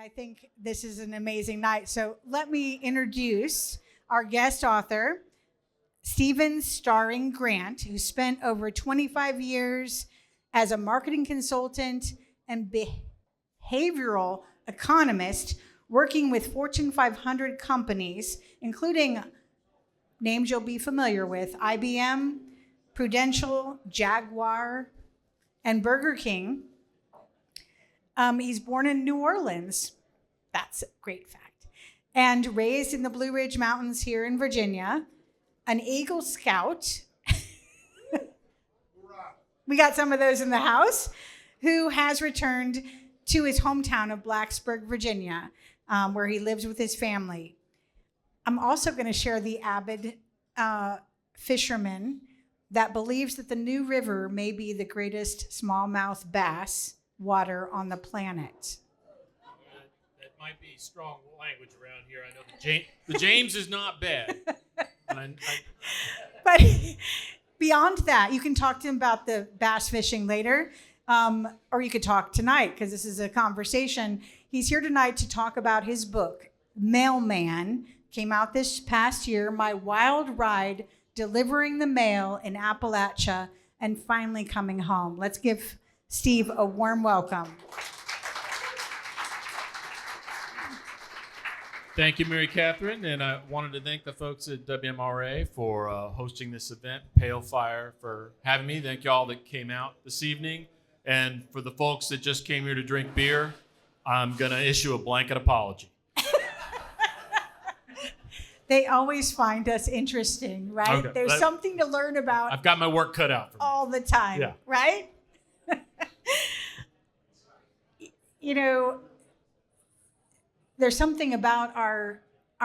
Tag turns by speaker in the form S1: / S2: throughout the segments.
S1: I think this is an amazing night. So let me introduce our guest author, Stephen Starring Grant, who spent over 25 years as a marketing consultant and behavioral economist, working with Fortune 500 companies, including names you'll be familiar with: IBM, Prudential, Jaguar, and Burger King. He's born in New Orleans. That's a great fact. And raised in the Blue Ridge Mountains here in Virginia. An Eagle Scout. We got some of those in the house. Who has returned to his hometown of Blacksburg, Virginia, where he lives with his family. I'm also going to share the avid fisherman that believes that the New River may be the greatest smallmouth bass water on the planet.
S2: That might be strong language around here. I know the James is not bad.
S1: But beyond that, you can talk to him about the bass fishing later, or you could talk tonight because this is a conversation. He's here tonight to talk about his book, MAILMAN, came out this past year, My Wild Ride Delivering the Mail in Appalachia and Finally Coming Home. Let's give Steve a warm welcome.
S2: Thank you, Mary Katharine, and I wanted to thank the folks at WMRA for hosting this event, Pale Fire for having me. Thank you all that came out this evening, and for the folks that just came here to drink beer, I'm going to issue a blanket apology.
S1: They always find us interesting, right?
S2: Okay.
S1: There's something to learn about.
S2: I've got my work cut out for me.
S1: All the time,
S2: yeah.
S1: Right? You know, there's something about our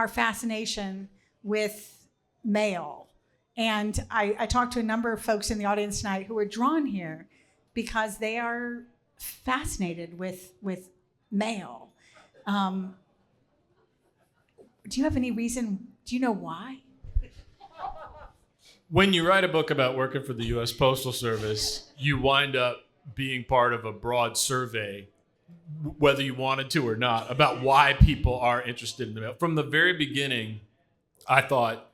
S1: fascination with mail. And I talked to a number of folks in the audience tonight who were drawn here because they are fascinated with mail. Do you have any reason? Do you know why?
S2: When you write a book about working for the U.S. Postal Service, you wind up being part of a broad survey, whether you wanted to or not, about why people are interested in the mail. From the very beginning, I thought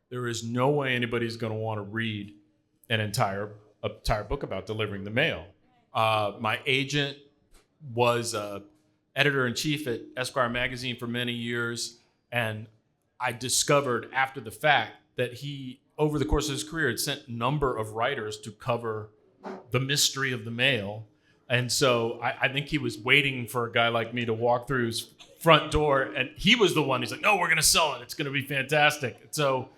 S2: there is no way anybody's going to want to read an entire book about delivering the mail. My agent was editor-in-chief at Esquire magazine for many years, and I discovered after the fact that he, over the course of his career, had sent a number of writers to cover the mystery of the mail. And so I think he was waiting for a guy like me to walk through his front door, and he was the one. He's like, no, we're going to sell it. It's going to be fantastic. So,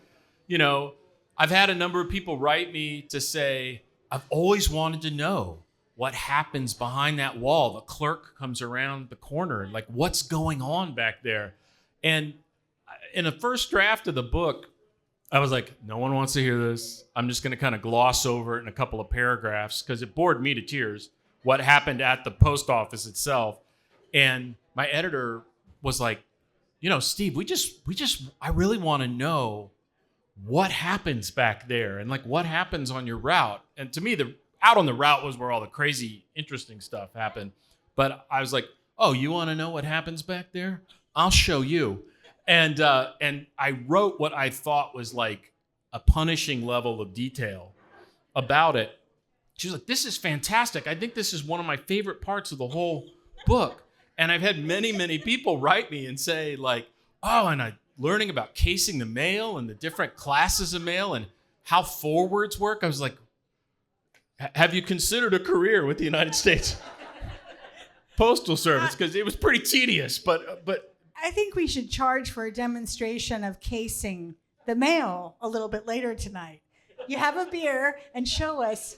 S2: you know, I've had a number of people write me to say, I've always wanted to know what happens behind that wall. The clerk comes around the corner, like, what's going on back there? And in the first draft of the book, I was like, no one wants to hear this. I'm just going to kind of gloss over it in a couple of paragraphs because it bored me to tears what happened at the post office itself. And my editor was like, you know, Steve, I really want to know what happens back there and like what happens on your route. And to me, the out on the route was where all the crazy, interesting stuff happened. But I was like, oh, you want to know what happens back there? I'll show you. And I wrote what I thought was like a punishing level of detail about it. She was like, this is fantastic. I think this is one of my favorite parts of the whole book. And I've had many, many people write me and say like, oh, and I'm learning about casing the mail and the different classes of mail and how forwards work. I was like, have you considered a career with the United States Postal Service? Because it was pretty tedious, but
S1: I think we should charge for a demonstration of casing the mail a little bit later tonight. You have a beer and show us.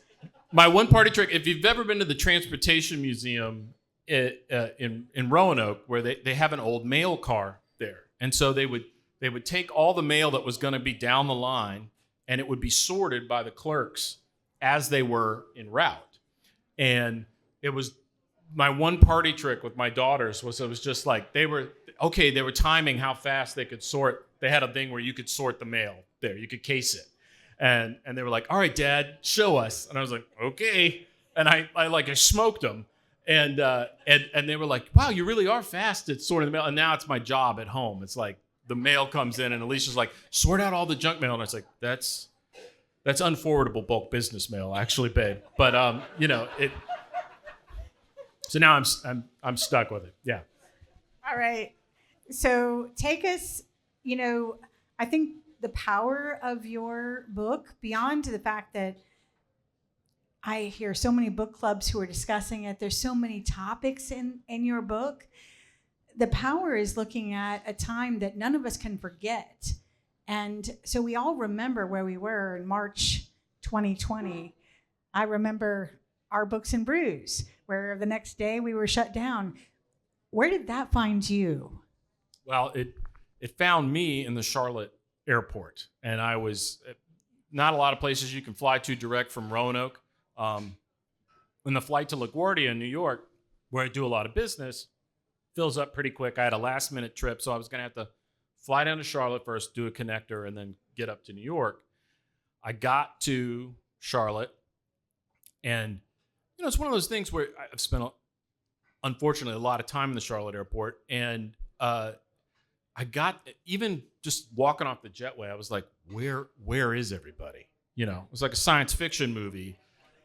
S2: My one party trick, if you've ever been to the Transportation Museum in Roanoke, where they have an old mail car there. And so they would take all the mail that was going to be down the line, and it would be sorted by the clerks as they were en route. And it was my one party trick with my daughters was it was just like they were timing how fast they could sort. They had a thing where you could sort the mail there. You could case it. And they were like, all right, Dad, show us. And I was like, okay. And I smoked them. And they were like, wow, you really are fast at sorting the mail. And now it's my job at home. It's like the mail comes in and Alicia's like, sort out all the junk mail. And it's like, that's unforwardable bulk business mail, actually, babe. But so now I'm stuck with it. Yeah.
S1: All right. So take us, I think the power of your book, beyond the fact that I hear so many book clubs who are discussing it, there's so many topics in your book. The power is looking at a time that none of us can forget. And so we all remember where we were in March 2020. I remember our books and brews, where the next day we were shut down. Where did that find you?
S2: Well, it found me in the Charlotte airport, and I was not a lot of places you can fly to direct from Roanoke. When the flight to LaGuardia in New York, where I do a lot of business, fills up pretty quick. I had a last minute trip, so I was going to have to fly down to Charlotte first, do a connector, and then get up to New York. I got to Charlotte, and it's one of those things where I've spent, unfortunately, a lot of time in the Charlotte airport, and I got, even just walking off the jetway, I was like, where is everybody? It was like a science fiction movie.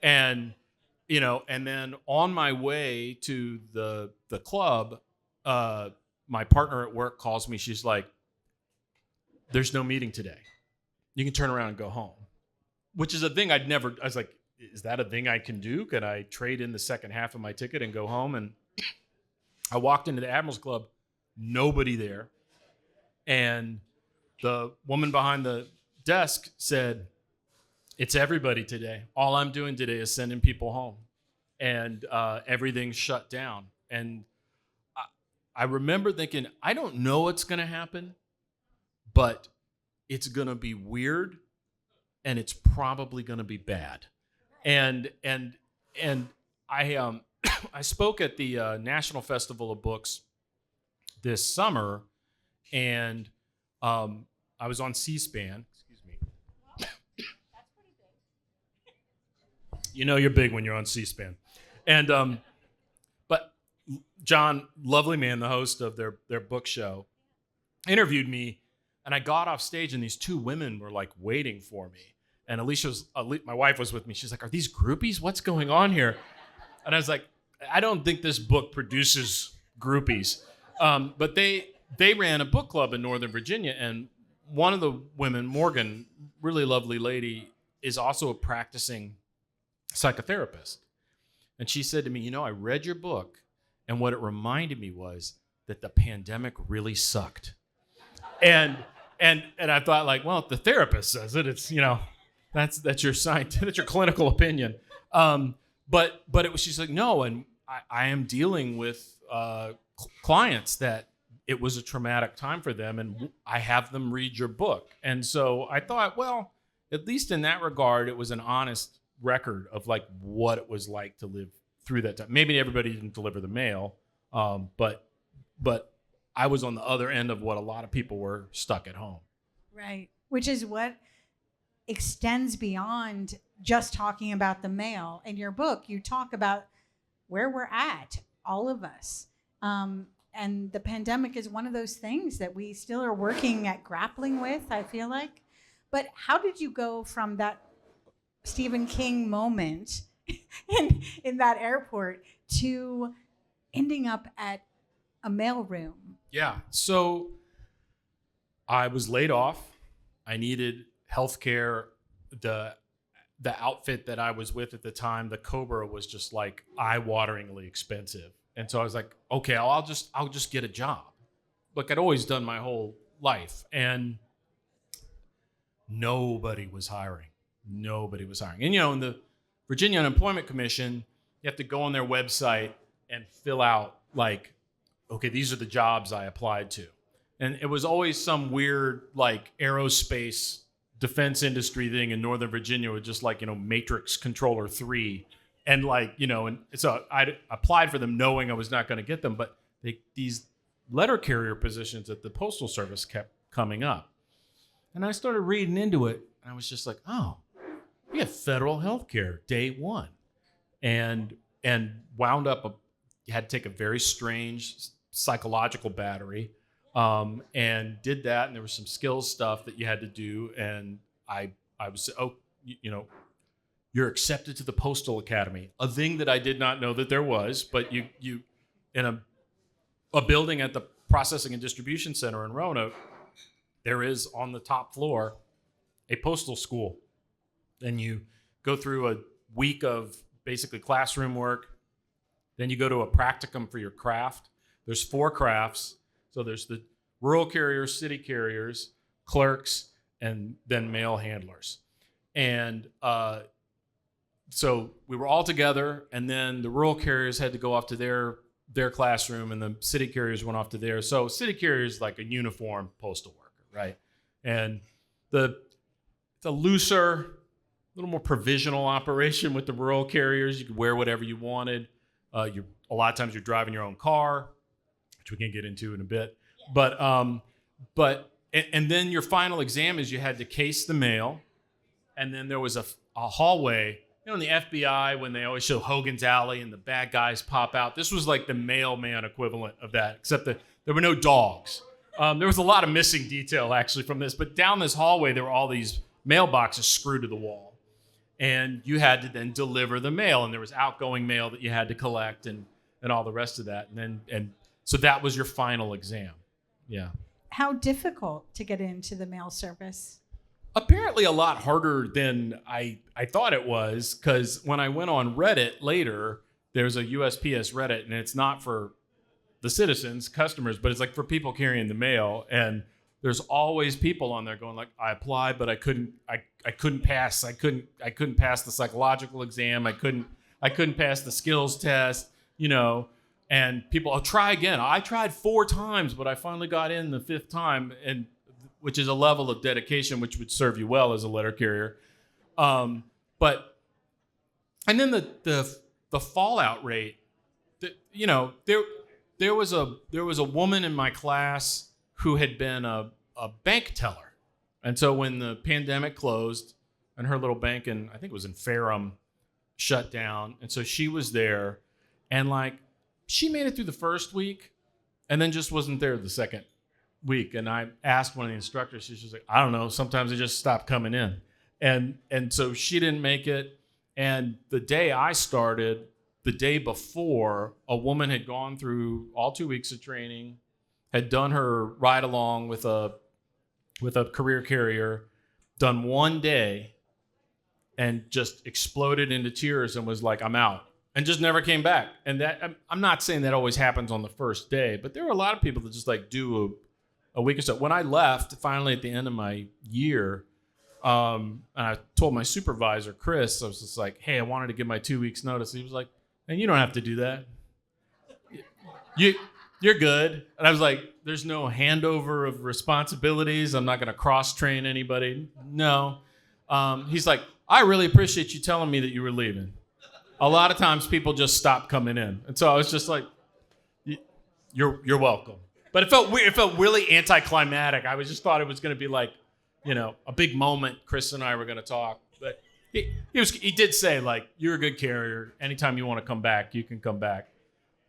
S2: And then on my way to the club, my partner at work calls me. She's like, there's no meeting today. You can turn around and go home, which is a thing I was like, is that a thing I can do? Could I trade in the second half of my ticket and go home? And I walked into the Admirals Club, nobody there. And the woman behind the desk said, it's everybody today. All I'm doing today is sending people home. And everything's shut down. And I remember thinking, I don't know what's going to happen, but it's going to be weird, and it's probably going to be bad. And I I spoke at the National Festival of Books this summer, and I was on C-SPAN. Excuse me. You're big when you're on C-SPAN. And but John, lovely man, the host of their book show, interviewed me, and I got off stage, and these two women were like waiting for me. And my wife was with me. She's like, "Are these groupies? What's going on here?" And I was like, "I don't think this book produces groupies." But they ran a book club in Northern Virginia, and one of the women, Morgan, really lovely lady, is also a practicing psychotherapist. And she said to me, I read your book, and what it reminded me was that the pandemic really sucked. And I thought, like, well, if the therapist says it, it's, that's your that's your clinical opinion. But it was, she's like, no, and I am dealing with clients that it was a traumatic time for them, and I have them read your book. And so I thought, well, at least in that regard, it was an honest record of like what it was like to live through that time. Maybe everybody didn't deliver the mail, but I was on the other end of what a lot of people were stuck at home.
S1: Right, which is what extends beyond just talking about the mail. In your book, you talk about where we're at, all of us. And the pandemic is one of those things that we still are working at grappling with, I feel like. But how did you go from that Stephen King moment in that airport to ending up at a mailroom?
S2: Yeah. So I was laid off. I needed health care. The outfit that I was with at the time, the Cobra, was just like eye-wateringly expensive. And so I was like, okay, I'll just get a job. Like I'd always done my whole life. And nobody was hiring. Nobody was hiring. And in the Virginia Unemployment Commission, you have to go on their website and fill out like, okay, these are the jobs I applied to. And it was always some weird like aerospace defense industry thing in Northern Virginia with just like, Matrix Controller 3. And like, and so I applied for them knowing I was not going to get them. But these letter carrier positions at the Postal Service kept coming up. And I started reading into it, and I was just like, oh, we have federal health care day one. And wound up you had to take a very strange psychological battery, and did that. And there was some skills stuff that you had to do. And I was, you're accepted to the Postal Academy, a thing that I did not know that there was. But you in a building at the Processing and Distribution Center in Roanoke, there is on the top floor a postal school. And you go through a week of basically classroom work. Then you go to a practicum for your craft. There's 4 crafts. So there's the rural carriers, city carriers, clerks, and then mail handlers. And so we were all together, and then the rural carriers had to go off to their classroom, and the city carriers went off to theirs. So city carriers like a uniform postal worker, right? And it's a looser, a little more provisional operation with the rural carriers. You could wear whatever you wanted. A lot of times you're driving your own car, which we can get into in a bit. Yeah. But then your final exam is you had to case the mail, and then there was a hallway. In the FBI, when they always show Hogan's Alley and the bad guys pop out, this was like the mailman equivalent of that, except that there were no dogs. There was a lot of missing detail actually from this, but down this hallway there were all these mailboxes screwed to the wall. And you had to then deliver the mail, and there was outgoing mail that you had to collect and all the rest of that. And so that was your final exam. Yeah.
S1: How difficult to get into the mail service?
S2: Apparently a lot harder than I thought it was, because when I went on Reddit later, there's a USPS Reddit, and it's not for the citizens, customers, but it's like for people carrying the mail. And there's always people on there going like, I applied, but I couldn't pass. I couldn't pass the psychological exam. I couldn't pass the skills test, and people, I'll try again. I tried 4 times, but I finally got in the 5th time, and which is a level of dedication which would serve you well as a letter carrier. And then the fallout rate, there was a woman in my class who had been a bank teller. And so when the pandemic closed and her little bank I think it was in Ferrum, shut down, and so she was there, and like she made it through the first week and then just wasn't there the second week. And I asked one of the instructors, she's just like, I don't know, sometimes they just stop coming in. And so she didn't make it. And the day I started, the day before, a woman had gone through all 2 weeks of training, had done her ride along with a career carrier, done 1 day, and just exploded into tears and was like, I'm out, and just never came back. And that, I'm not saying that always happens on the first day, but there were a lot of people that just like do a week or so. When I left, finally at the end of my year, and I told my supervisor, Chris, I was just like, hey, I wanted to give my 2 weeks notice. He was like, and you don't have to do that. You're good. And I was like, there's no handover of responsibilities. I'm not going to cross-train anybody. No. He's like, I really appreciate you telling me that you were leaving. A lot of times people just stop coming in. And so I was just like, you're welcome. But it felt weird. It felt really anticlimactic. I just thought it was going to be like, a big moment. Chris and I were going to talk. But he did say, like, you're a good carrier. Anytime you want to come back, you can come back.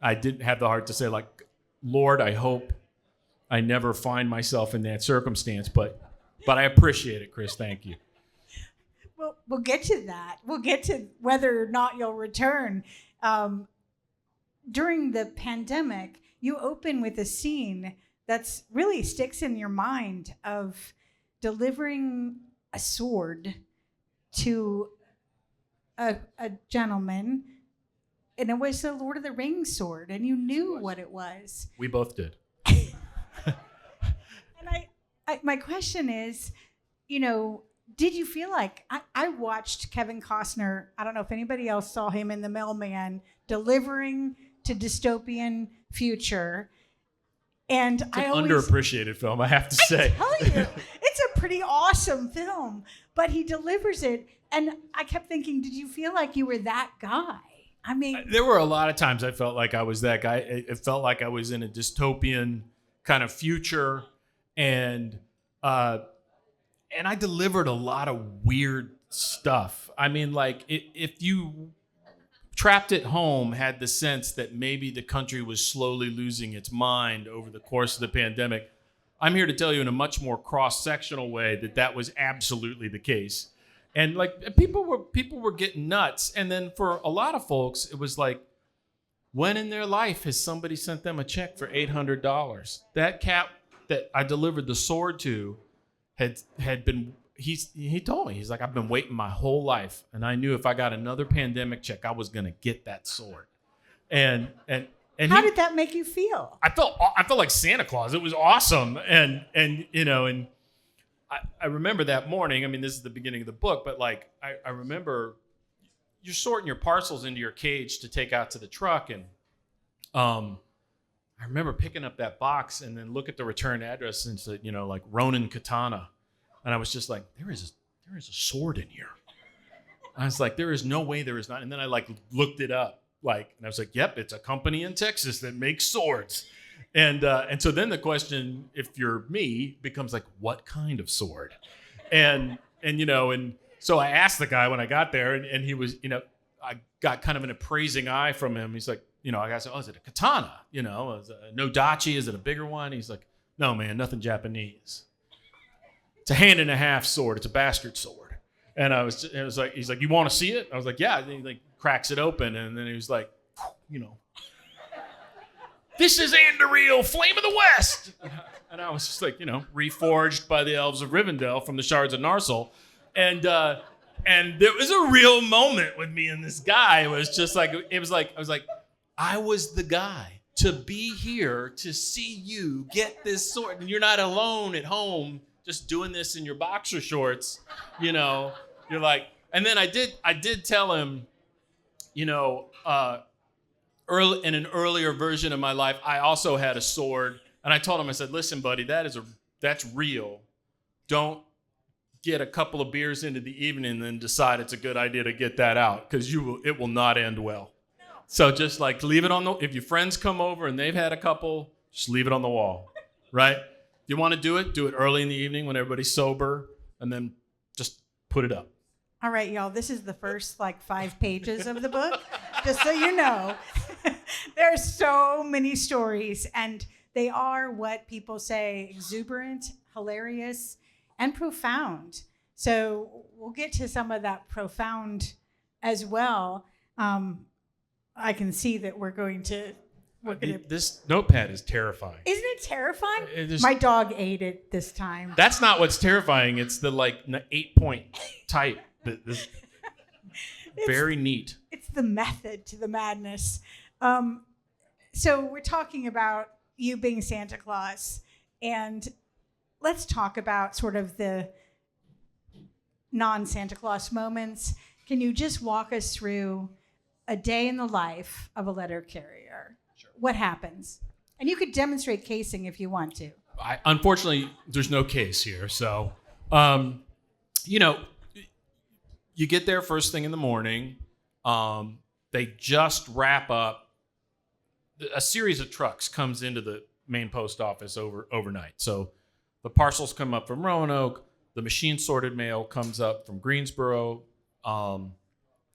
S2: I didn't have the heart to say, like, Lord, I hope I never find myself in that circumstance. But I appreciate it, Chris. Thank you.
S1: Well, we'll get to that. We'll get to whether or not you'll return. During the pandemic, you open with a scene that's really sticks in your mind of delivering a sword to a gentleman, and it was the Lord of the Rings sword, and you knew what it was.
S2: We both did.
S1: And my question is, did you feel like, I watched Kevin Costner, I don't know if anybody else saw him in The Mailman, delivering to dystopian future. And
S2: it's an underappreciated film, I have to say.
S1: I tell you, it's a pretty awesome film, but he delivers it. And I kept thinking, did you feel like you were that guy? I mean,
S2: there were a lot of times I felt like I was that guy. It felt like I was in a dystopian kind of future, and I delivered a lot of weird stuff. I mean, like if you trapped at home had the sense that maybe the country was slowly losing its mind over the course of the pandemic, I'm here to tell you in a much more cross-sectional way that was absolutely the case. And like people were getting nuts. And then for a lot of folks, it was like, when in their life has somebody sent them a check for $800? That cat that I delivered the sword to had been, he told me, he's like, I've been waiting my whole life. And I knew if I got another pandemic check, I was going to get that sword. And
S1: how did that make you feel?
S2: I felt like Santa Claus. It was awesome. And I remember that morning. I mean, this is the beginning of the book, but like I remember you're sorting your parcels into your cage to take out to the truck, and I remember picking up that box and then look at the return address and said, like Ronin Katana, and I was just like, there is a sword in here. I was like, there is no way there is not. And then I like looked it up, and I was like, yep, it's a company in Texas that makes swords. And so then the question, if you're me, becomes like, what kind of sword? And so I asked the guy when I got there, and he was, I got kind of an appraising eye from him. He's like, I said, oh, is it a katana? Is it a nodachi? Is it a bigger one? He's like, no, man, nothing Japanese. It's a 1.5 hand sword. It's a bastard sword. And he's like, you want to see it? I was like, yeah. And he like cracks it open, and then he was like, this is Anduril, Flame of the West. And I was just like, reforged by the elves of Rivendell from the shards of Narsil. And there was a real moment with me and this guy. It was just like, I was the guy to be here to see you get this sword. And you're not alone at home just doing this in your boxer shorts. You're like, and then I did tell him, early in an earlier version of my life, I also had a sword. And I told him, I said, listen, buddy, that's real. Don't get a couple of beers into the evening and then decide it's a good idea to get that out, because it will not end well. So just like leave it on if your friends come over and they've had a couple, just leave it on the wall, right? You want to do it early in the evening when everybody's sober, and then just put it up.
S1: All right, y'all, this is the first 5 pages of the book, just so you know. There are so many stories, and they are what people say, exuberant, hilarious, and profound. So we'll get to some of that profound as well. I can see that we're going to.
S2: This notepad is terrifying.
S1: Isn't it terrifying? My dog ate it this time.
S2: That's not what's terrifying. It's the 8-point type. Very neat.
S1: It's the method to the madness. So we're talking about you being Santa Claus, and let's talk about sort of the non-Santa Claus moments. Can you just walk us through a day in the life of a letter carrier?
S2: Sure. What
S1: happens? And you could demonstrate casing if you want to.
S2: Unfortunately, there's no case here. So, you get there first thing in the morning. They just wrap up. A series of trucks comes into the main post office overnight. So the parcels come up from Roanoke. The machine sorted mail comes up from Greensboro.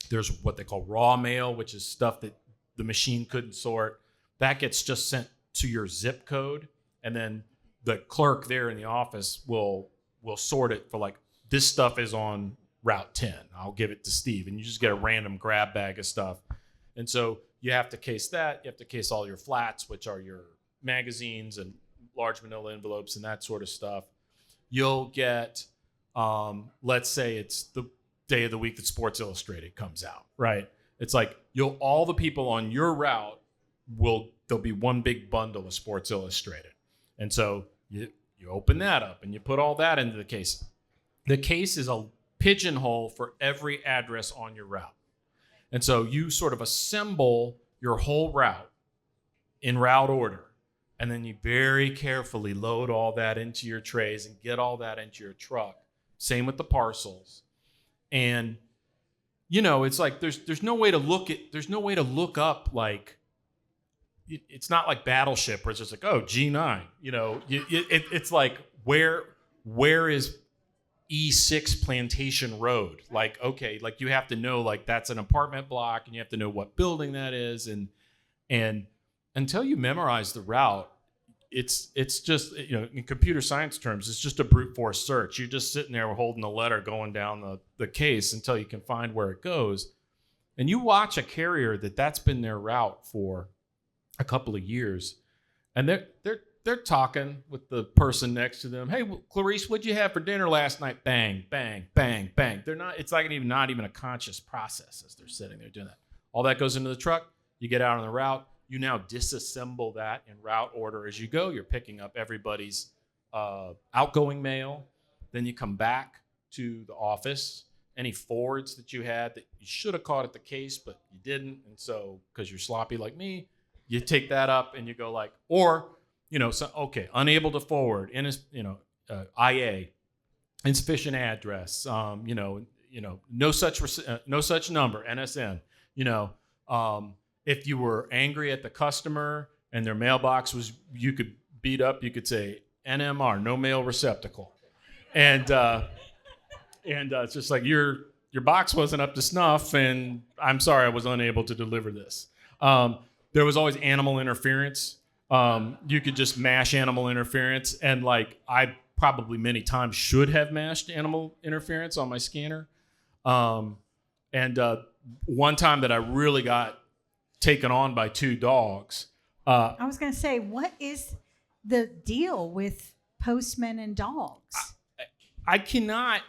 S2: There's what they call raw mail, which is stuff that the machine couldn't sort. That gets just sent to your zip code, and then the clerk there in the office will sort it for this stuff is on Route 10. I'll give it to Steve, and you just get a random grab bag of stuff. And so you have to case that. You have to case all your flats, which are your magazines and large manila envelopes and that sort of stuff. You'll get, let's say it's the day of the week that Sports Illustrated comes out, right? It's like all the people on your route there'll be one big bundle of Sports Illustrated. And so you open that up and you put all that into the case. The case is a pigeonhole for every address on your route. And so you sort of assemble your whole route in route order. And then you very carefully load all that into your trays and get all that into your truck. Same with the parcels. And, it's like there's no way to look up it's not like Battleship where it's just like, oh, G9. It's like where is E6 Plantation Road. Like, okay, like you have to know like that's an apartment block and you have to know what building that is. And until you memorize the route, it's just, in computer science terms, it's just a brute force search. You're just sitting there holding a letter going down the case until you can find where it goes. And you watch a carrier that's been their route for a couple of years, and they're talking with the person next to them. Hey, Clarice, what'd you have for dinner last night? Bang, bang, bang, bang. They're not. It's like not even a conscious process as they're sitting there doing that. All that goes into the truck. You get out on the route. You now disassemble that in route order as you go. You're picking up everybody's outgoing mail. Then you come back to the office. Any forwards that you had that you should have caught at the case, but you didn't. And so, because you're sloppy like me, you take that up and you go like, unable to forward, IA, insufficient address, no such number, NSN, if you were angry at the customer and their mailbox was, you could beat up, you could say NMR, no mail receptacle. And it's just like your box wasn't up to snuff, and I'm sorry I was unable to deliver this. There was always animal interference. You could just mash animal interference, and like I probably many times should have mashed animal interference on my scanner. One time that I really got taken on by two dogs.
S1: I was going to say, what is the deal with postmen and dogs?
S2: I cannot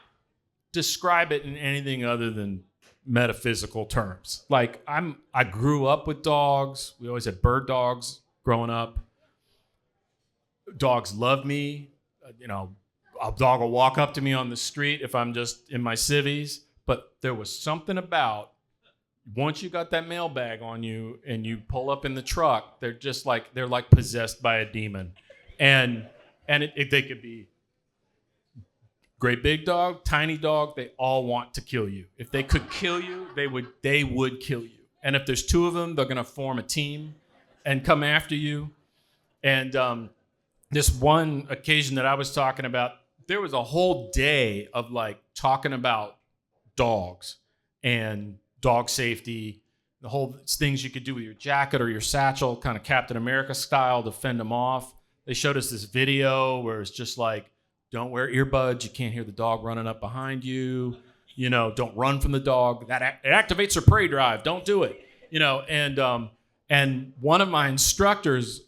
S2: describe it in anything other than metaphysical terms. Like I grew up with dogs. We always had bird dogs growing up. Dogs love me. A dog will walk up to me on the street if I'm just in my civvies. But there was something about once you got that mailbag on you and you pull up in the truck, they're like possessed by a demon. And they could be great big dog, tiny dog, they all want to kill you. If they could kill you, they would kill you. And if there's two of them, they're going to form a team and come after you. And this one occasion that I was talking about, there was a whole day of like talking about dogs and dog safety, the whole things you could do with your jacket or your satchel, kind of Captain America style to fend them off. They showed us this video where it's just like, don't wear earbuds. You can't hear the dog running up behind you. Don't run from the dog. It activates their prey drive. Don't do it. And one of my instructors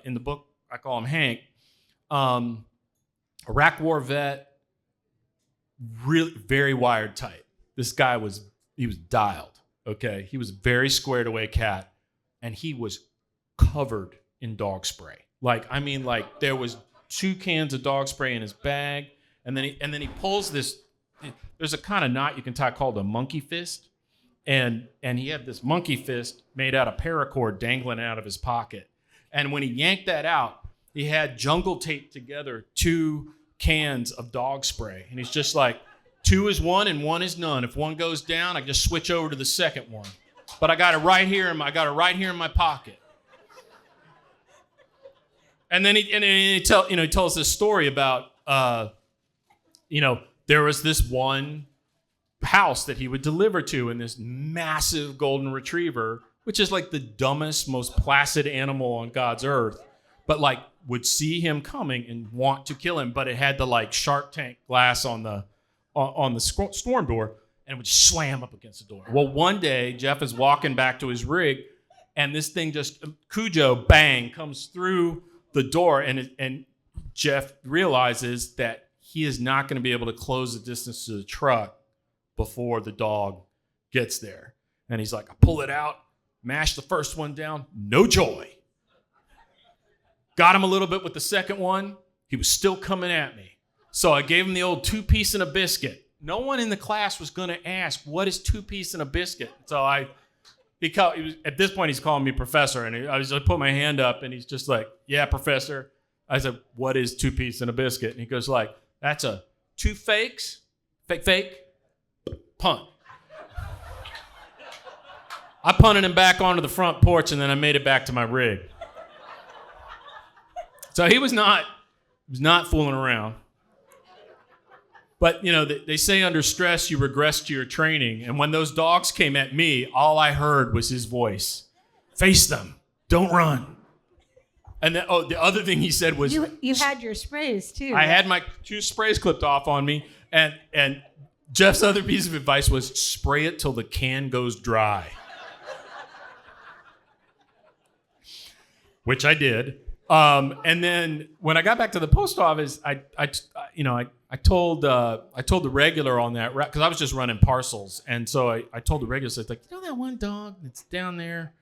S2: in the book, I call him Hank, Iraq War vet, really very wired tight. This guy was dialed. Okay, he was a very squared away cat, and he was covered in dog spray. Like there was 2 cans of dog spray in his bag, and then he pulls this. There's a kind of knot you can tie called a monkey fist, and he had this monkey fist made out of paracord dangling out of his pocket. And when he yanked that out, he had jungle taped together 2 cans of dog spray, and he's just like, 2 is 1 and 1 is none. If one goes down, I just switch over to the second one. But I got it right here in my pocket. And then he tells this story about there was this one house that he would deliver to, and this massive golden retriever, which is like the dumbest, most placid animal on God's earth, but like would see him coming and want to kill him, but it had the like Shark Tank glass on the storm door, and would slam up against the door. Well, one day Jeff is walking back to his rig, and this thing just Cujo bang comes through the door, and Jeff realizes that he is not going to be able to close the distance to the truck before the dog gets there. And he's like, I pull it out, mash the first one down, no joy. Got him a little bit with the second one. He was still coming at me. So I gave him the old 2-piece and a biscuit. No one in the class was going to ask, what is 2-piece and a biscuit? So at this point, he's calling me professor. And I put my hand up, and he's just like, yeah, professor. I said, what is 2-piece and a biscuit? And he goes like, that's a 2 fakes, fake, punt. I punted him back onto the front porch, and then I made it back to my rig. So he was not fooling around. But, they say under stress, you regress to your training. And when those dogs came at me, all I heard was his voice. Face them. Don't run. And then, the other thing he said was...
S1: You had your sprays, too.
S2: I had my 2 sprays clipped off on me. And Jeff's other piece of advice was spray it till the can goes dry. Which I did. And then when I got back to the post office, I told the regular on that route, because I was just running parcels, and so I told the regular, like, that one dog that's down there,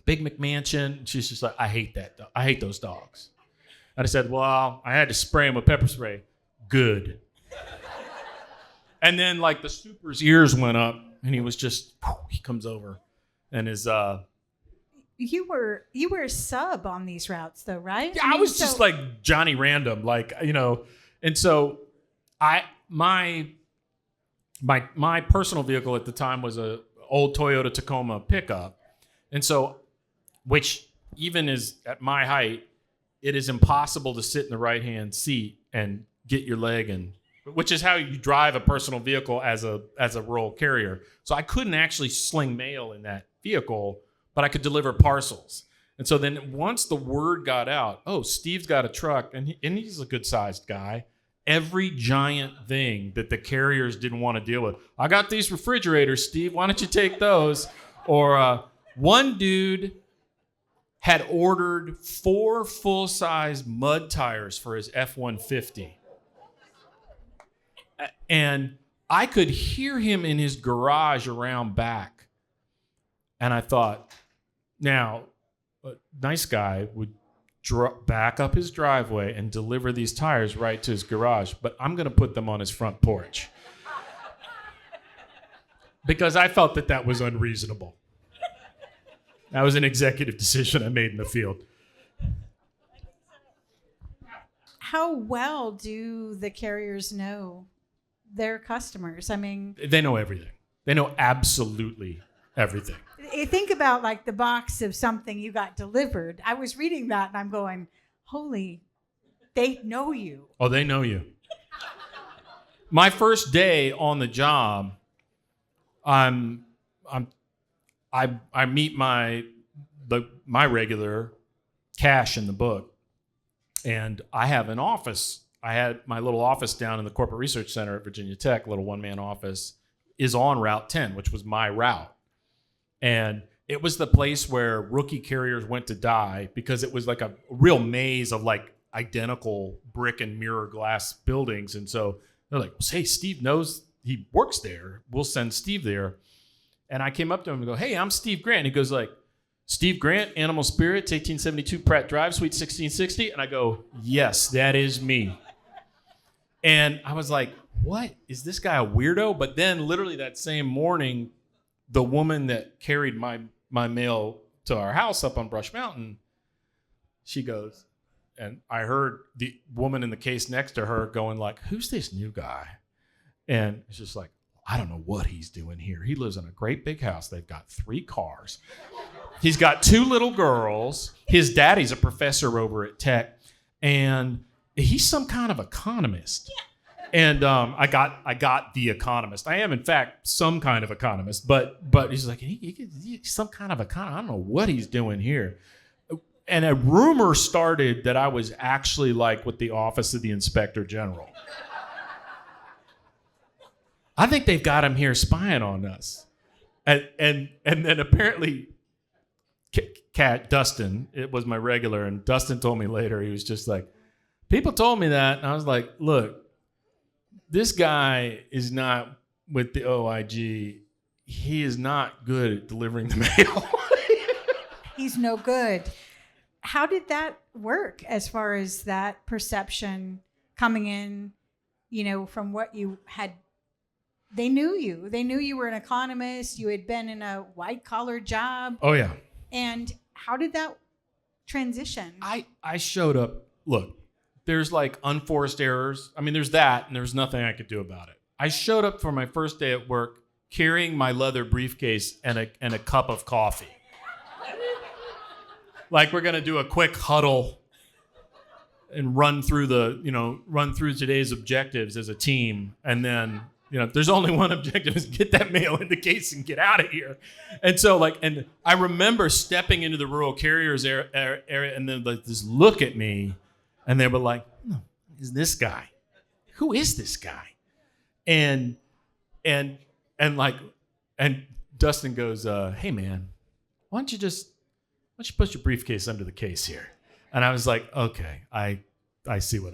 S2: Big McMansion. She's just like, I hate that dog. I hate those dogs. And I said, well, I had to spray him with pepper spray. Good. And then like the super's ears went up, and he was just, he comes over, and his
S1: You were a sub on these routes, though, right?
S2: Yeah, I was just like Johnny Random, and so my personal vehicle at the time was a old Toyota Tacoma pickup, and so, which even is at my height, it is impossible to sit in the right-hand seat and get your leg in, which is how you drive a personal vehicle as a rural carrier. So I couldn't actually sling mail in that vehicle, but I could deliver parcels. And so then once the word got out, Steve's got a truck, and he's a good-sized guy, every giant thing that the carriers didn't want to deal with. I got these refrigerators, Steve. Why don't you take those? Or one dude had ordered 4 full-size mud tires for his F-150. And I could hear him in his garage around back. And I thought, now, a nice guy would back up his driveway and deliver these tires right to his garage, but I'm going to put them on his front porch. Because I felt that was unreasonable. That was an executive decision I made in the field.
S1: How well do the carriers know their customers? I mean...
S2: They know everything. They know absolutely everything.
S1: Think about like the box of something you got delivered. I was reading that and I'm going, holy, they know you.
S2: Oh, they know you. My first day on the job, I meet my regular cash in the book, and I have an office. I had my little office down in the Corporate Research Center at Virginia Tech, little one-man office, is on Route 10, which was my route. And it was the place where rookie carriers went to die, because it was like a real maze of like identical brick and mirror glass buildings. And so they're like, hey, Steve knows he works there. We'll send Steve there. And I came up to him and go, hey, I'm Steve Grant. And he goes like, Steve Grant, Animal Spirits, 1872 Pratt Drive, Suite 1660. And I go, yes, that is me. And I was like, what? Is this guy a weirdo? But then literally that same morning, the woman that carried my mail to our house up on Brush Mountain, she goes, and I heard the woman in the case next to her going like, who's this new guy? And it's just like, I don't know what he's doing here. He lives in a great big house. They've got 3 cars. He's got 2 little girls. His daddy's a professor over at Tech, and he's some kind of economist. And I got The Economist. I am, in fact, some kind of economist, but he's like, he's some kind of economist. I don't know what he's doing here. And a rumor started that I was actually like with the Office of the Inspector General. I think they've got him here spying on us. And then apparently, Dustin, it was my regular, and Dustin told me later, he was just like, people told me that, and I was like, look, this guy is not with the OIG. He is not good at delivering the mail.
S1: He's no good. How did that work as far as that perception coming in, from what you had? They knew you. They knew you were an economist. You had been in a white-collar job.
S2: Oh, yeah.
S1: And how did that transition?
S2: I showed up. Look, there's like unforced errors. I mean, there's that, and there's nothing I could do about it. I showed up for my first day at work carrying my leather briefcase and a cup of coffee. Like we're going to do a quick huddle. run through today's objectives as a team, and then there's only one objective: is get that mail in the case and get out of here. And so and I remember stepping into the rural carriers area, and then this look at me, and they were like, "Who is this guy? Who is this guy?" And Dustin goes, "Hey man, why don't you put your briefcase under the case here?" And I was like, "Okay, I see what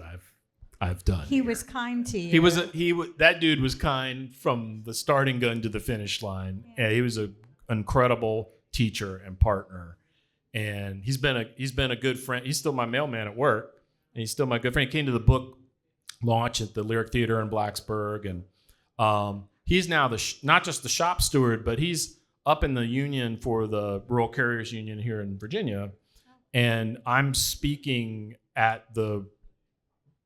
S2: I've done."
S1: He was kind to you.
S2: That dude was kind from the starting gun to the finish line.
S1: Yeah.
S2: And he was an incredible teacher and partner, and he's been a good friend. He's still my mailman at work, and he's still my good friend. He came to the book launch at the Lyric Theater in Blacksburg, and he's now not just the shop steward, but he's up in the union for the Rural Carriers Union here in Virginia, and I'm speaking at the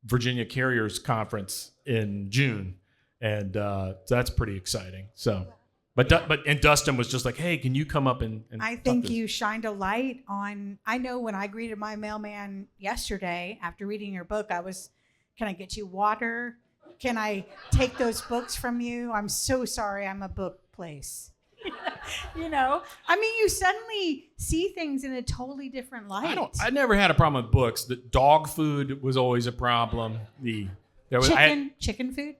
S2: Virginia Carriers Conference in June, and that's pretty exciting. So, but Dustin was just like, "Hey, can you come up and
S1: I think you shined a light on. I know when I greeted my mailman yesterday after reading your book, I was, "Can I get you water? Can I take those books from you? I'm so sorry, I'm a book place." You suddenly see things in a totally different light.
S2: I never had a problem with books. The dog food was always a problem.
S1: Chicken food.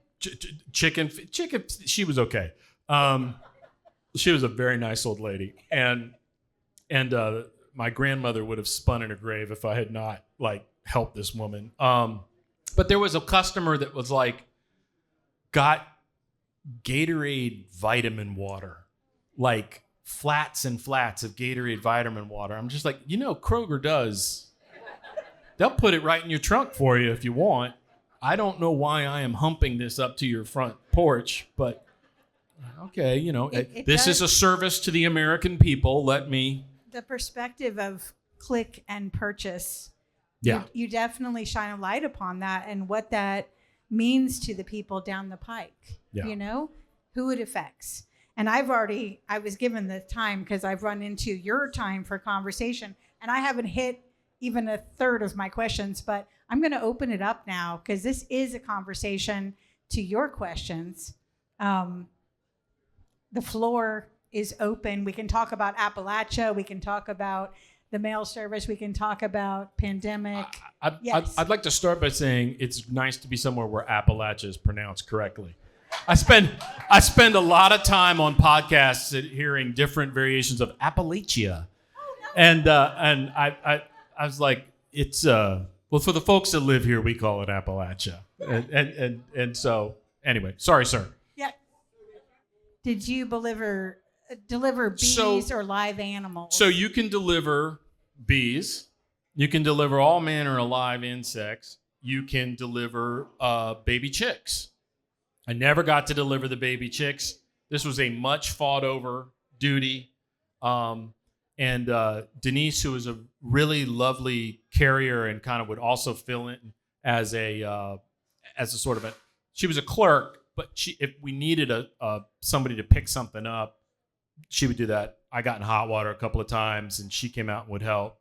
S2: Chicken. She was okay. She was a very nice old lady, and my grandmother would have spun in her grave if I had not helped this woman. But there was a customer that was got Gatorade vitamin water, flats and flats of Gatorade vitamin water. I'm just like, Kroger does. They'll put it right in your trunk for you if you want. I don't know why I am humping this up to your front porch, but okay, this is a service to the American people. Let me.
S1: The perspective of click and purchase.
S2: Yeah.
S1: You definitely shine a light upon that and what that means to the people down the pike.
S2: Yeah.
S1: Who it affects. And I was given the time because I've run into your time for conversation, and I haven't hit even a third of my questions, but I'm going to open it up now because this is a conversation to your questions. The floor is open. We can talk about Appalachia. We can talk about the mail service. We can talk about pandemic.
S2: Yes. I'd like to start by saying it's nice to be somewhere where Appalachia is pronounced correctly. I spend a lot of time on podcasts hearing different variations of Appalachia, and I was like, it's for the folks that live here, we call it Appalachia, and so anyway, sorry, sir.
S1: Yeah. Did you deliver bees or live animals?
S2: So you can deliver bees, you can deliver all manner of live insects, you can deliver baby chicks. I never got to deliver the baby chicks. This was a much fought over duty. And Denise, who was a really lovely carrier and kind of would also fill in as a sort of she was a clerk, but if we needed somebody to pick something up, she would do that. I got in hot water a couple of times and she came out and would help.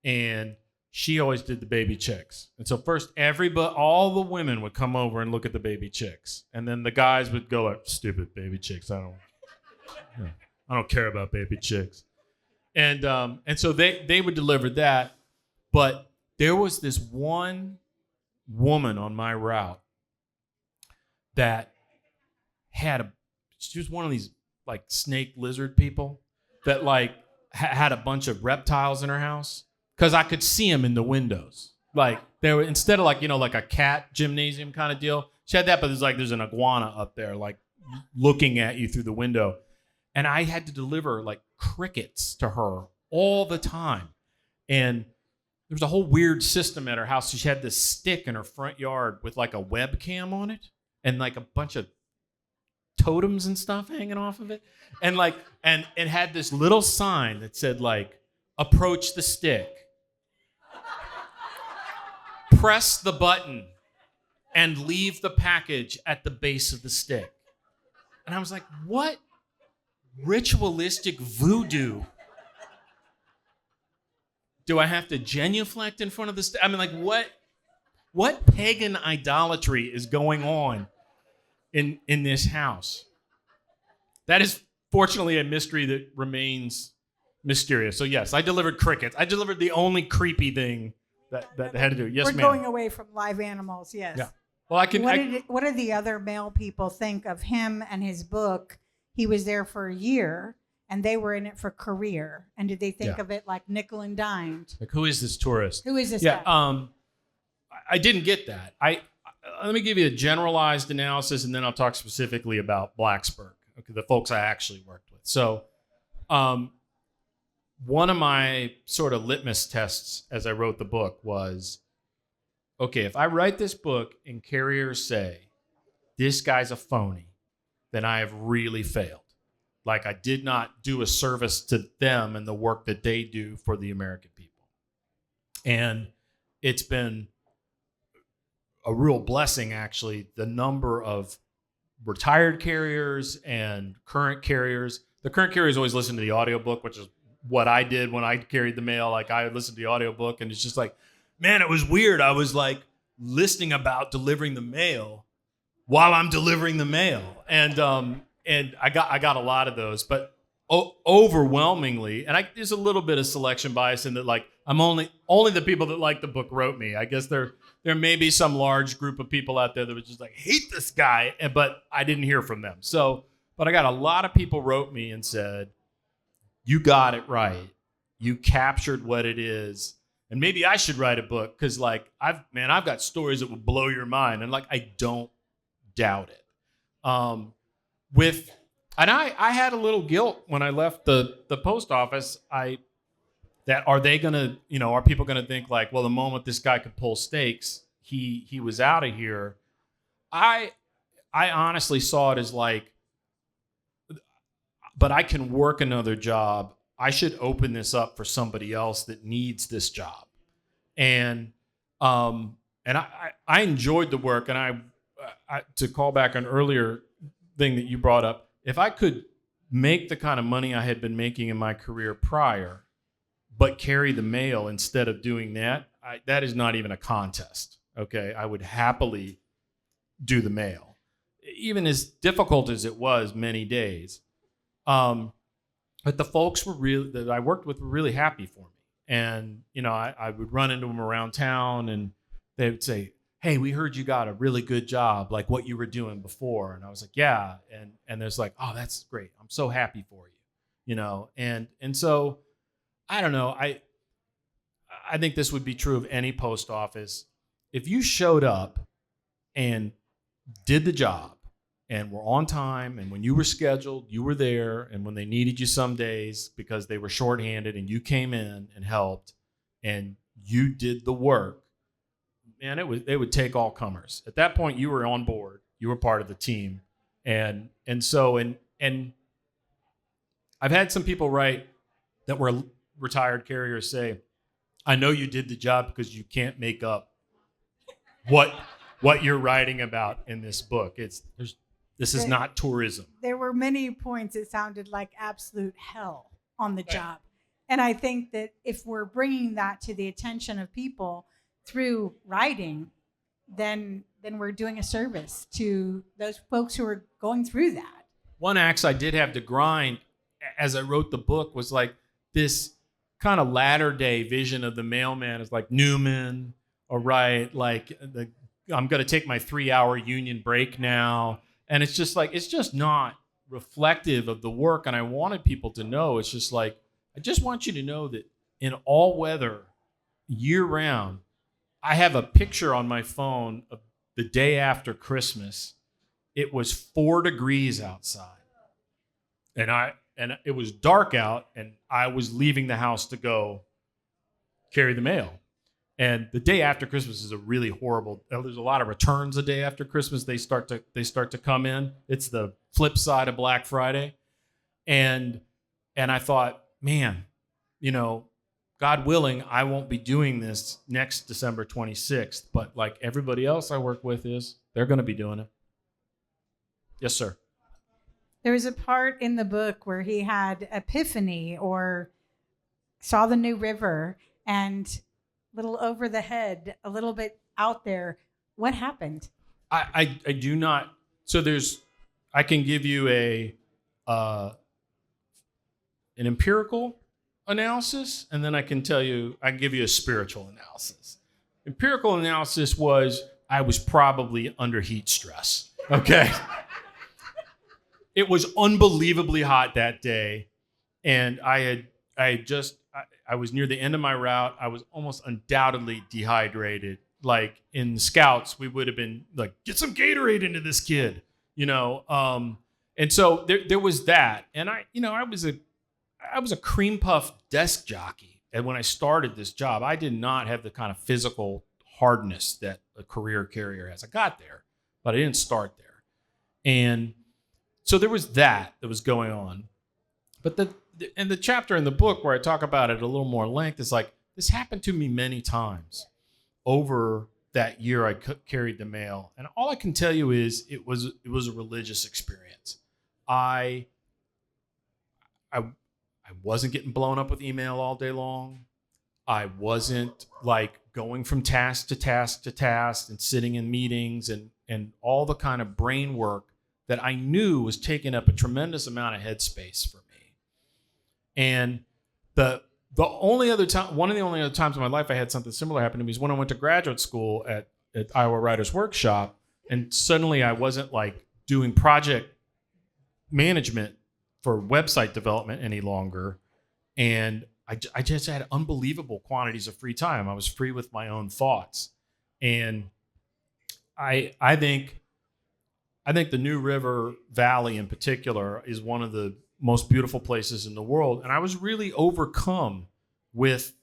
S2: And she always did the baby chicks. And so first, all the women would come over and look at the baby chicks. And then the guys would go, "Stupid baby chicks. I don't care about baby chicks." And so they would deliver that. But there was this one woman on my route that she was one of these snake lizard people that had a bunch of reptiles in her house. Because I could see them in the windows. They were, instead of a cat gymnasium kind of deal, she had that, but there's an iguana up there looking at you through the window. And I had to deliver crickets to her all the time. And there was a whole weird system at her house. She had this stick in her front yard with a webcam on it and a bunch of totems and stuff hanging off of it. And and it had this little sign that said "Approach the stick. Press the button and leave the package at the base of the stick." And I was like, what ritualistic voodoo do I have to genuflect in front of the stick? I mean, what? what pagan idolatry is going on in this house? That is fortunately a mystery that remains mysterious. So yes, I delivered crickets. I delivered the only creepy thing that had to do. Yes,
S1: We're
S2: ma'am.
S1: going away from live animals, yes.
S2: Yeah. Well, I can.
S1: What did the other male people think of him and his book? He was there for a year, and they were in it for career. And did they think of it like nickel and dimed?
S2: Like, who is this tourist?
S1: Who is this
S2: Yeah.
S1: guy?
S2: I didn't get that. Let me give you a generalized analysis, and then I'll talk specifically about Blacksburg. Okay, the folks I actually worked with. So, one of my sort of litmus tests as I wrote the book was, okay, if I write this book and carriers say, this guy's a phony, then I have really failed. Like, I did not do a service to them and the work that they do for the American people. And it's been a real blessing, actually, the number of retired carriers and current carriers. The current carriers always listen to the audiobook, which is what I did when I carried the mail. Like, I listened to the audiobook, and it's just like, man, it was weird. I was like listening about delivering the mail while I'm delivering the mail. And I got a lot of those, but overwhelmingly, and there's a little bit of selection bias in that, like, I'm only the people that like the book wrote me. I guess there may be some large group of people out there that was just like, hate this guy, but I didn't hear from them. So, but I got a lot of people wrote me and said, you got it right. You captured what it is. And maybe I should write a book, because like I've got stories that will blow your mind, and like I don't doubt it. I had a little guilt when I left the post office. Are people gonna think like, well, the moment this guy could pull stakes, he was out of here. I honestly saw it as like, but I can work another job. I should open this up for somebody else that needs this job. And I enjoyed the work. And I to call back an earlier thing that you brought up, if I could make the kind of money I had been making in my career prior, but carry the mail instead of doing that, that is not even a contest. Okay, I would happily do the mail, even as difficult as it was many days. But the folks that I worked with were really happy for me. And, I would run into them around town, and they would say, hey, we heard you got a really good job, like what you were doing before. And I was like, yeah. And there's like, oh, that's great. I'm so happy for you, And so, I don't know. I think this would be true of any post office. If you showed up and did the job and were on time, and when you were scheduled, you were there, and when they needed you some days because they were shorthanded and you came in and helped and you did the work, man, they would take all comers. At that point, you were on board. You were part of the team. And I've had some people write that were retired carriers say, I know you did the job because you can't make up what you're writing about in this book. This is not tourism.
S1: There were many points it sounded like absolute hell on the job. And I think that if we're bringing that to the attention of people through writing, then we're doing a service to those folks who are going through that.
S2: One axe I did have to grind as I wrote the book was like this kind of latter day vision of the mailman is like Newman, or right, like I'm going to take my 3-hour union break now. And it's just like, it's just not reflective of the work. And I wanted people to know, it's just like, I just want you to know that in all weather, year round, I have a picture on my phone of the day after Christmas. It was 4 degrees outside. And it was dark out, and I was leaving the house to go carry the mail. And the day after Christmas is a really horrible. There's a lot of returns the day after Christmas. They start to come in. It's the flip side of Black Friday, and I thought, man, God willing, I won't be doing this next December 26th. But like everybody else I work with they're going to be doing it. Yes, sir.
S1: There was a part in the book where he had epiphany or saw the new river, and little over the head, a little bit out there. What happened?
S2: I do not. So I can give you an empirical analysis, and then I can give you a spiritual analysis. Empirical analysis was I was probably under heat stress. Okay. It was unbelievably hot that day, and I was near the end of my route. I was almost undoubtedly dehydrated. Like in the Scouts, we would have been like, get some Gatorade into this kid, And so there was that, and I was a cream puff desk jockey, and when I started this job, I did not have the kind of physical hardness that a career carrier has. I got there, but I didn't start there, and so there was that was going on. But the chapter in the book where I talk about it a little more length is like, this happened to me many times over that year I carried the mail. And all I can tell you is it was a religious experience. I wasn't getting blown up with email all day long. I wasn't like going from task to task to task and sitting in meetings and all the kind of brain work that I knew was taking up a tremendous amount of headspace for me. And the only other time, one of the only other times in my life I had something similar happen to me is when I went to graduate school at Iowa Writers Workshop, and suddenly I wasn't like doing project management for website development any longer. And I just had unbelievable quantities of free time. I was free with my own thoughts. And I think the New River Valley in particular is one of the most beautiful places in the world. And I was really overcome with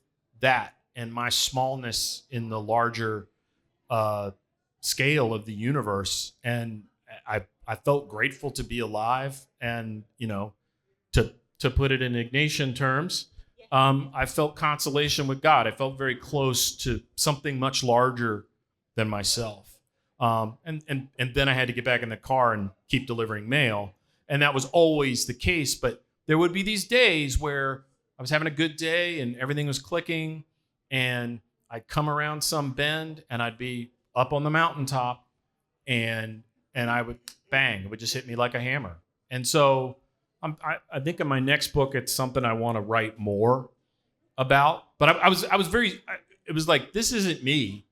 S2: that and my smallness in the larger scale of the universe. And I felt grateful to be alive. And, to put it in Ignatian terms, I felt consolation with God. I felt very close to something much larger than myself. And then I had to get back in the car and keep delivering mail. And that was always the case. But there would be these days where I was having a good day and everything was clicking. And I'd come around some bend and I'd be up on the mountaintop and I would bang. It would just hit me like a hammer. And so I think in my next book, it's something I want to write more about. But it was like, this isn't me.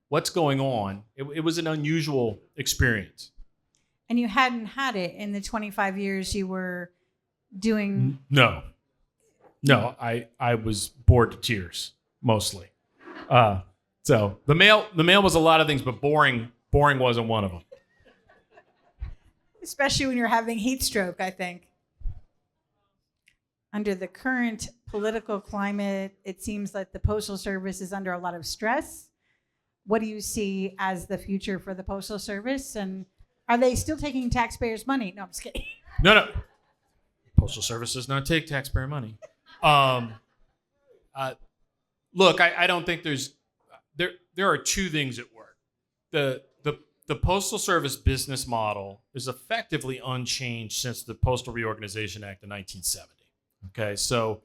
S2: What's going on? It was an unusual experience.
S1: And you hadn't had it in the 25 years you were doing?
S2: No, I was bored to tears, mostly. So the mail was a lot of things, but boring wasn't one of them.
S1: Especially when you're having heat stroke, I think. Under the current political climate, it seems like the Postal Service is under a lot of stress. What do you see as the future for the Postal Service? And are they still taking taxpayers' money? No, I'm just kidding.
S2: No. Postal Service does not take taxpayer money. Look, I don't think there are two things at work. The Postal Service business model is effectively unchanged since the Postal Reorganization Act of 1970. Okay, so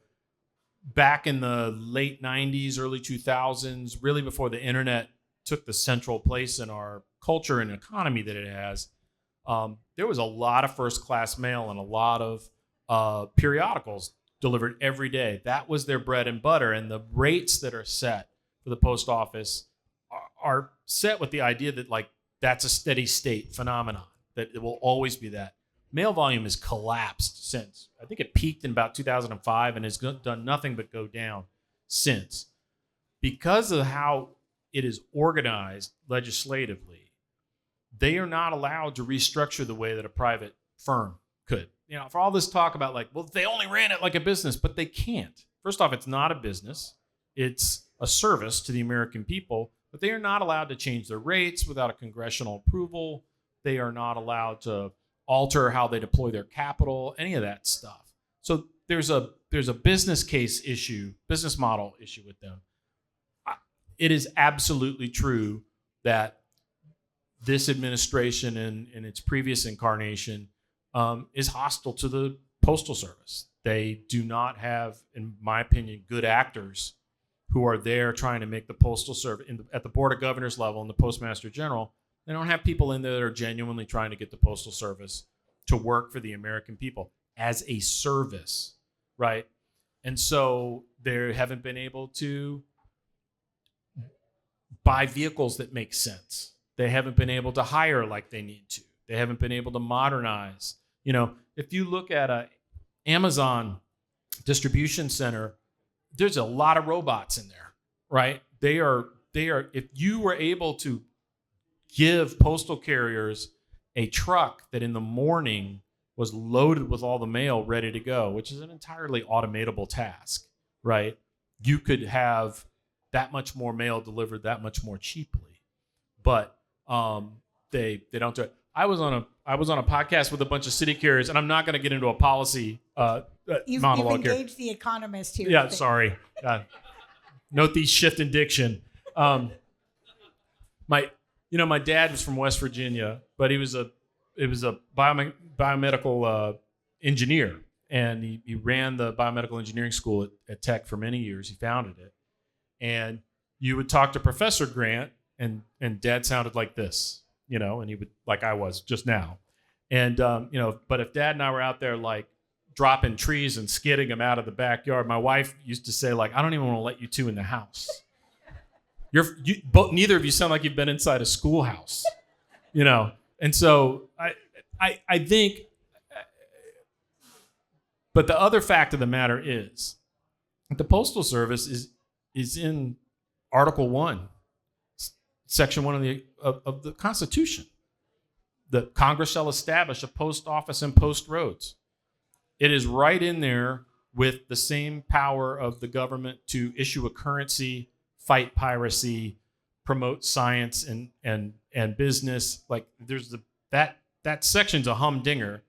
S2: back in the late 90s, early 2000s, really before the internet took the central place in our culture and economy that it has, there was a lot of first-class mail and a lot of periodicals delivered every day. That was their bread and butter, and the rates that are set for the post office are set with the idea that like that's a steady state phenomenon, that it will always be that. Mail volume has collapsed since. I think it peaked in about 2005 and has done nothing but go down since. Because of how it is organized legislatively, they are not allowed to restructure the way that a private firm could. For all this talk about like, well, they only ran it like a business, but they can't. First off, it's not a business. It's a service to the American people, but they are not allowed to change their rates without a congressional approval. They are not allowed to alter how they deploy their capital, any of that stuff. So there's a business case issue, business model issue with them. It is absolutely true that this administration in its previous incarnation is hostile to the Postal Service. They do not have, in my opinion, good actors who are there trying to make the postal service at the board of governors level and the postmaster general. They don't have people in there that are genuinely trying to get the postal service to work for the American people as a service, right? And so they haven't been able to buy vehicles that make sense. They haven't been able to hire like they need to. They haven't been able to modernize. You know, if you look at a Amazon distribution center, there's a lot of robots in there, right? They are, if you were able to give postal carriers a truck that in the morning was loaded with all the mail ready to go, which is an entirely automatable task, right? You could have that much more mail delivered that much more cheaply. But they don't do it. I was on a podcast with a bunch of city carriers, and I'm not going to get into a policy
S1: You've
S2: monologue here.
S1: You've engaged the economist here.
S2: Yeah, sorry. Note these shift in diction. My dad was from West Virginia, but he was a biomedical engineer, and he ran the biomedical engineering school at Tech for many years. He founded it, and you would talk to Professor Grant, and Dad sounded like this, and he would, like I was just now, and but if Dad and I were out there like dropping trees and skidding them out of the backyard, my wife used to say, like, I don't even want to let you two in the house. Neither of you sound like you've been inside a schoolhouse, And so I think, but the other fact of the matter is the Postal Service is in Article 1, Section 1 of the Constitution. The Congress shall establish a post office and post roads. It is right in there with the same power of the government to issue a currency, fight piracy, promote science and business. Like there's that section's a humdinger.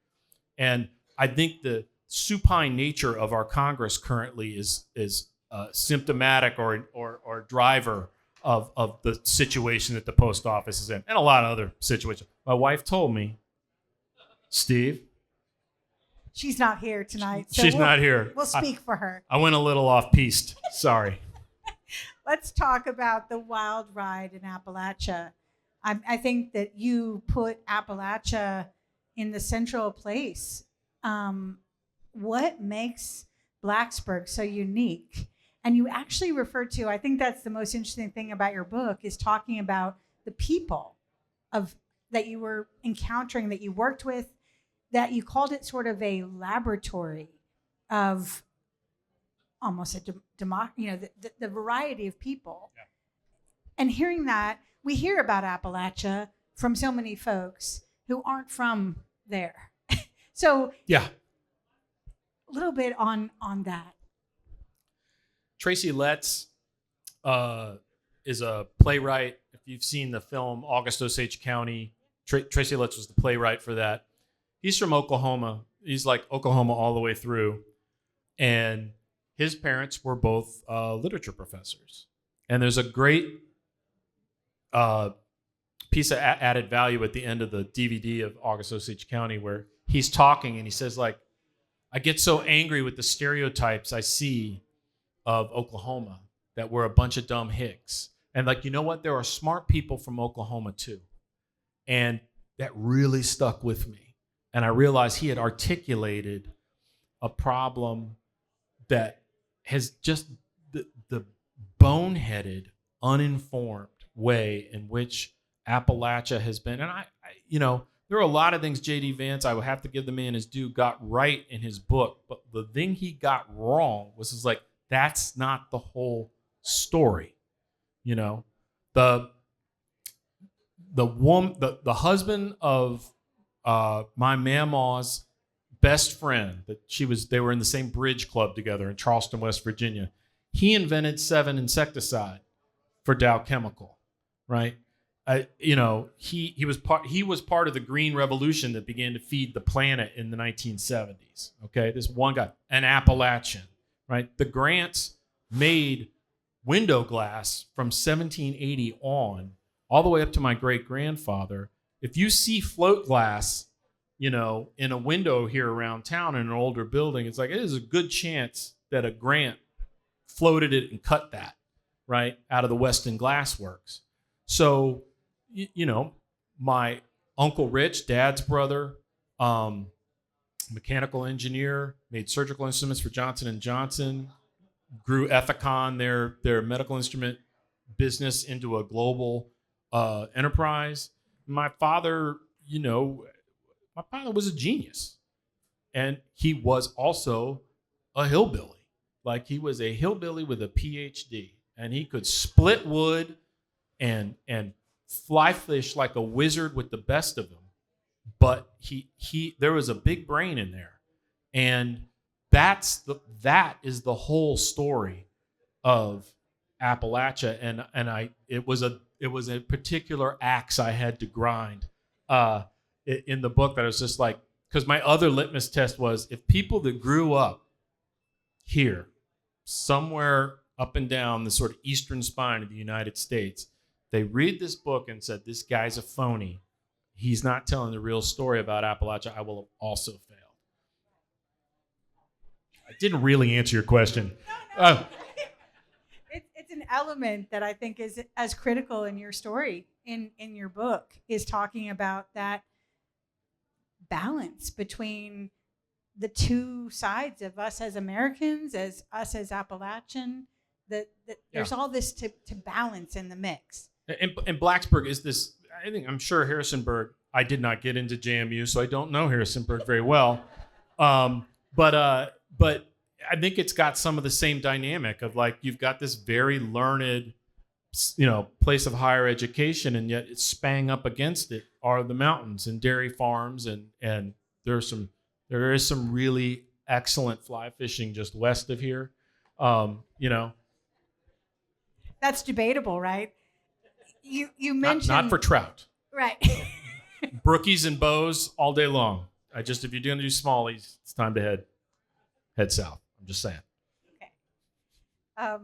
S2: And I think the supine nature of our Congress currently is symptomatic or driver of the situation that the post office is in, and a lot of other situations. My wife told me, Steve.
S1: She's not here tonight. So
S2: she's not here.
S1: We'll speak for her.
S2: I went a little off-piste. Sorry.
S1: Let's talk about the wild ride in Appalachia. I think that you put Appalachia in the central place. What makes Blacksburg so unique? And you actually refer to, I think that's the most interesting thing about your book, is talking about the people that you were encountering, that you worked with, that you called it sort of a laboratory of almost the variety of people. Yeah. And hearing that, we hear about Appalachia from so many folks who aren't from there. So yeah, a little bit on that.
S2: Tracy Letts is a playwright. If you've seen the film August Osage County, Tracy Letts was the playwright for that. He's from Oklahoma. He's like Oklahoma all the way through. And his parents were both literature professors. And there's a great piece of added value at the end of the DVD of August Osage County where he's talking and he says, like, I get so angry with the stereotypes I see of Oklahoma that we're a bunch of dumb hicks. And like, you know what? There are smart people from Oklahoma too. And that really stuck with me. And I realized he had articulated a problem that has just the boneheaded, uninformed way in which Appalachia has been. And I there are a lot of things J.D. Vance, I would have to give the man his due, got right in his book. But the thing he got wrong was like, that's not the whole story. The husband of my mama's best friend, they were in the same bridge club together in Charleston, West Virginia. He invented 7 insecticide for Dow Chemical, right? He was part of the Green Revolution that began to feed the planet in the 1970s. Okay, this one guy, an Appalachian, right? The Grants made window glass from 1780 on, all the way up to my great grandfather. If you see float glass, in a window here around town in an older building, it's like it is a good chance that a Grant floated it and cut that. right, out of the Weston Glass Works. So, my Uncle Rich, Dad's brother, mechanical engineer, made surgical instruments for Johnson & Johnson, grew Ethicon, their medical instrument business, into a global enterprise. My father was a genius. And he was also a hillbilly. Like, he was a hillbilly with a PhD. And he could split wood and fly fish like a wizard with the best of them. But there was a big brain in there. And that is the whole story of Appalachia. And it was a particular axe I had to grind in the book, that I was just like, because my other litmus test was, if people that grew up here, somewhere up and down the sort of eastern spine of the United States, they read this book and said, this guy's a phony, he's not telling the real story about Appalachia, I will have also failed. I didn't really answer your question.
S1: No. It's an element that I think is as critical in your story, in your book, is talking about that balance between the two sides of us as Americans, as us as Appalachian, that there's all this to balance in the mix.
S2: And Blacksburg is this, I'm sure Harrisonburg, I did not get into JMU, so I don't know Harrisonburg very well. But I think it's got some of the same dynamic of, like, you've got this very learned, place of higher education, and yet it's spang up against it are the mountains and dairy farms, and there is some really excellent fly fishing just west of here.
S1: That's debatable, right? You mentioned
S2: not for trout,
S1: right?
S2: brookies and bows all day long. If you're going to do smallies, it's time to head south. I'm just saying.
S1: Okay.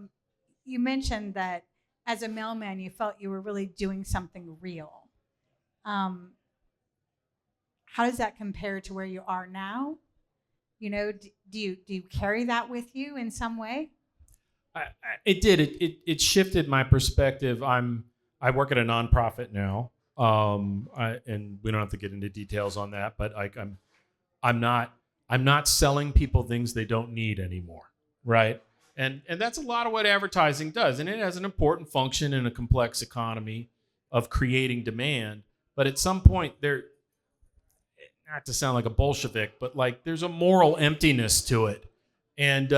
S1: You mentioned that as a mailman, you felt you were really doing something real. How does that compare to where you are now? Do you carry that with you in some way?
S2: It did. It shifted my perspective. I work at a nonprofit now, and we don't have to get into details on that. But I'm not selling people things they don't need anymore, right? And that's a lot of what advertising does, and it has an important function in a complex economy of creating demand. But at some point, not to sound like a Bolshevik, but like, there's a moral emptiness to it, and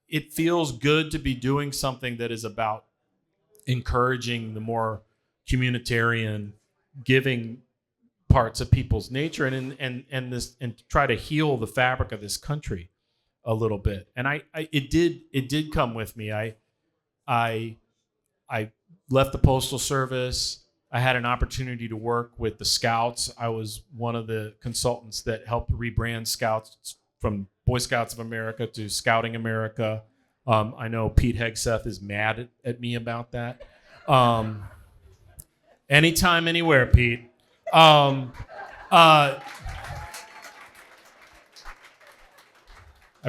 S2: it feels good to be doing something that is about encouraging the more communitarian, giving parts of people's nature, and try to heal the fabric of this country a little bit. And it did come with me. I left the Postal Service. I had an opportunity to work with the Scouts. I was one of the consultants that helped rebrand Scouts from Boy Scouts of America to Scouting America. I know Pete Hegseth is mad at me about that. Anytime, anywhere, Pete. I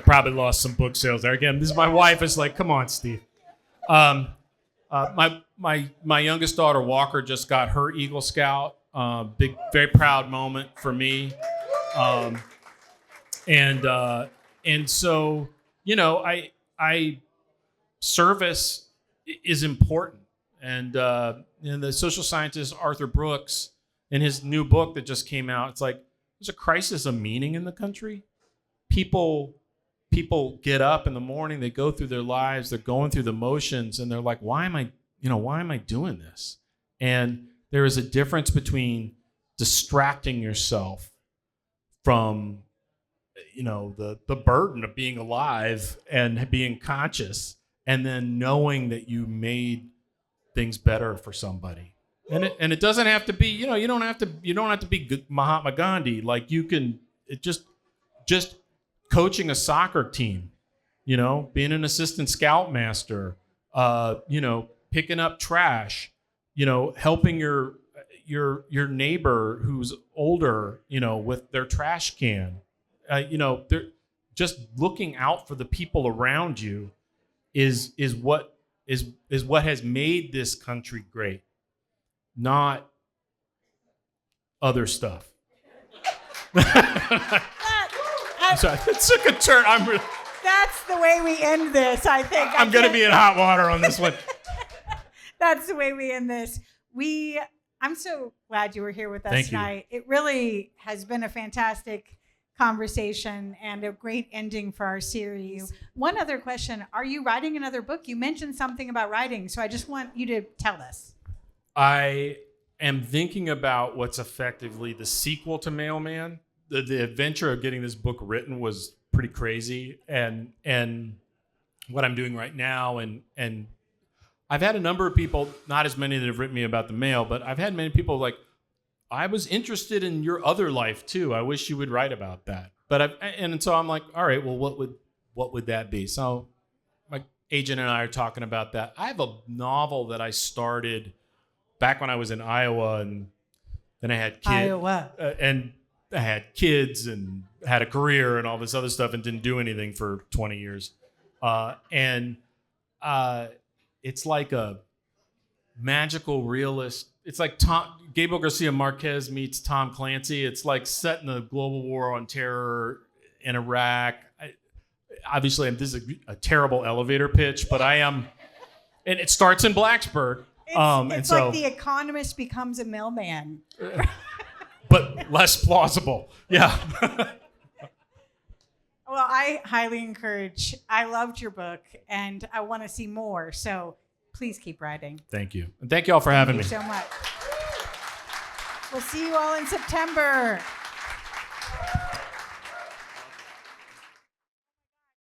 S2: probably lost some book sales there. Again, this is my wife is like, come on, Steve. My youngest daughter, Walker, just got her Eagle Scout. Big, very proud moment for me. And so, I service is important. And the social scientist Arthur Brooks, in his new book that just came out, it's like, there's a crisis of meaning in the country. People get up in the morning, they go through their lives, they're going through the motions, and they're like, why am I doing this? And there is a difference between distracting yourself from, the burden of being alive and being conscious, and then knowing that you made things better for somebody. And it doesn't have to be, you don't have to be Mahatma Gandhi. Like, you can just coaching a soccer team, being an assistant scoutmaster, picking up trash, helping your neighbor who's older, with their trash can, they're just looking out for the people around you is what has made this country great, not other stuff. I'm sorry, it took a turn.
S1: That's the way we end this, I think.
S2: I'm going to be in hot water on this one.
S1: That's the way we end this. I'm so glad you were here with us
S2: Thank
S1: tonight. It really has been a fantastic conversation and a great ending for our series. One other question. Are you writing another book? You mentioned something about writing, so I just want you to tell us.
S2: I am thinking about what's effectively the sequel to Mailman. The adventure of getting this book written was pretty crazy, and what I'm doing right now, and I've had a number of people, not as many that have written me about the mail, but I've had many people like, I was interested in your other life too. I wish you would write about that. And so I'm like, all right, well, what would that be? So my agent and I are talking about that. I have a novel that I started back when I was in Iowa, and then I had kids and had a career and all this other stuff and didn't do anything for 20 years. It's like a magical realist. It's like Gabriel Garcia Marquez meets Tom Clancy. It's like set in the global war on terror in Iraq. Obviously, this is a terrible elevator pitch, but I am, and it starts in Blacksburg.
S1: It's like The Economist becomes a mailman.
S2: But less plausible. Yeah.
S1: Well, I highly encourage. I loved your book, and I want to see more. So please keep writing.
S2: Thank you. And thank you all for having me.
S1: Thank you so much. We'll see you all in September.